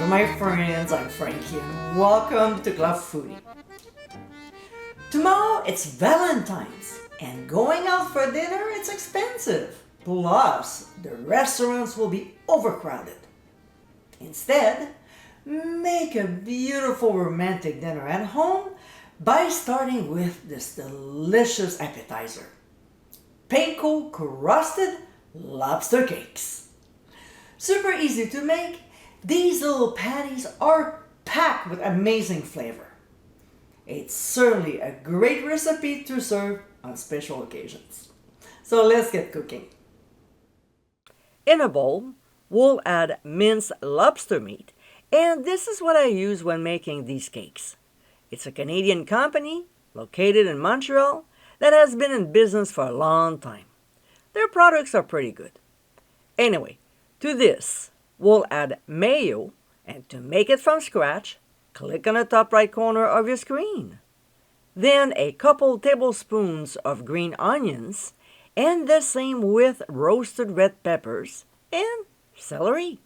Bonjour my friends, I'm Frankie and welcome to Club Foodie. Tomorrow it's Valentine's and going out for dinner it's expensive. Plus, the restaurants will be overcrowded. Instead, make a beautiful romantic dinner at home by starting with this delicious appetizer. Panko-Crusted Lobster Cakes. Super easy to make, these little patties are packed with amazing flavor. It's certainly a great recipe to serve on special occasions. So let's get cooking. In a bowl, we'll add minced lobster meat, and this is what I use when making these cakes. It's a Canadian company located in Montreal that has been in business for a long time. Their products are pretty good. Anyway, to this, we'll add mayo, and to make it from scratch, click on the top right corner of your screen. Then a couple tablespoons of green onions, and the same with roasted red peppers and celery.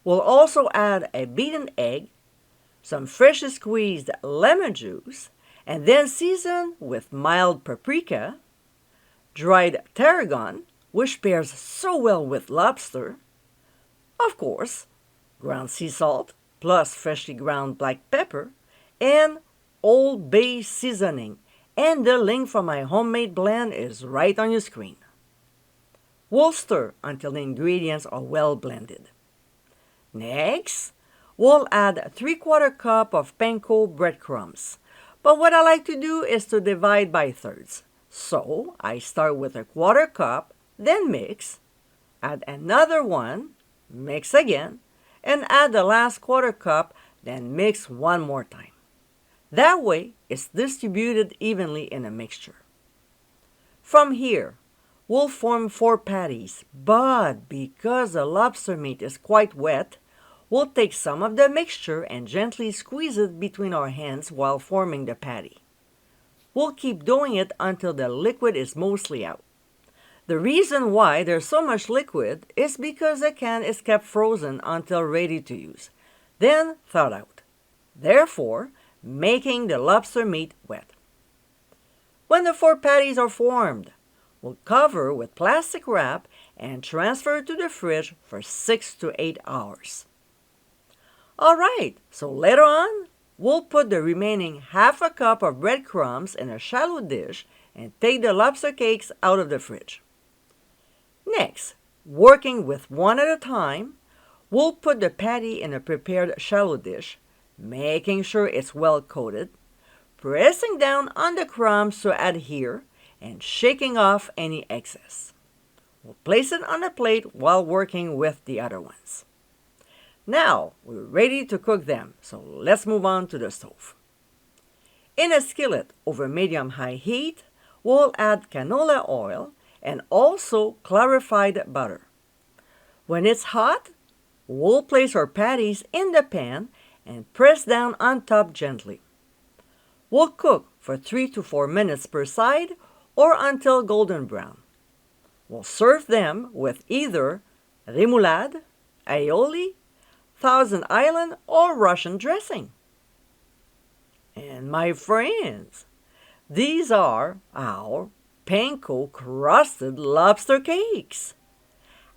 We'll also add a beaten egg, some freshly squeezed lemon juice, and then season with mild paprika, dried tarragon, which pairs so well with lobster, of course, ground sea salt, plus freshly ground black pepper, and Old Bay seasoning, and the link for my homemade blend is right on your screen. We'll stir until the ingredients are well blended. Next, we'll add 3/4 cup of panko breadcrumbs, but what I like to do is to divide by thirds. So I start with 1/4 cup, then mix, add another one, mix again, and add the last 1/4 cup, then mix one more time. That way, it's distributed evenly in a mixture. From here, we'll form 4 patties, but because the lobster meat is quite wet, we'll take some of the mixture and gently squeeze it between our hands while forming the patty. We'll keep doing it until the liquid is mostly out. The reason why there's so much liquid is because the can is kept frozen until ready to use, then thawed out, therefore making the lobster meat wet. When the 4 patties are formed, we'll cover with plastic wrap and transfer to the fridge for 6 to 8 hours. Alright, so later on, we'll put the remaining 1/2 cup of breadcrumbs in a shallow dish and take the lobster cakes out of the fridge. Next, working with one at a time, we'll put the patty in a prepared shallow dish, making sure it's well coated, pressing down on the crumbs to adhere, and shaking off any excess. We'll place it on a plate while working with the other ones. Now, we're ready to cook them, so let's move on to the stove. In a skillet over medium-high heat, we'll add canola oil and also clarified butter. When it's hot, we'll place our patties in the pan and press down on top gently. We'll cook for 3 to 4 minutes per side or until golden brown. We'll serve them with either remoulade, aioli, Thousand Island, or Russian dressing. And my friends, these are our Panko-Crusted Lobster Cakes.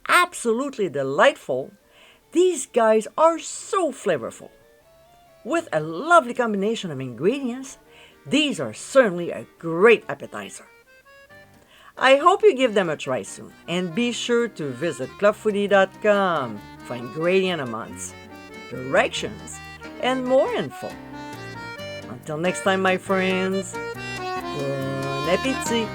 Absolutely delightful. These guys are so flavorful. With a lovely combination of ingredients, these are certainly a great appetizer. I hope you give them a try soon, and be sure to visit clubfoodie.com for ingredient amounts, directions, and more info. Until next time, my friends, bon appétit!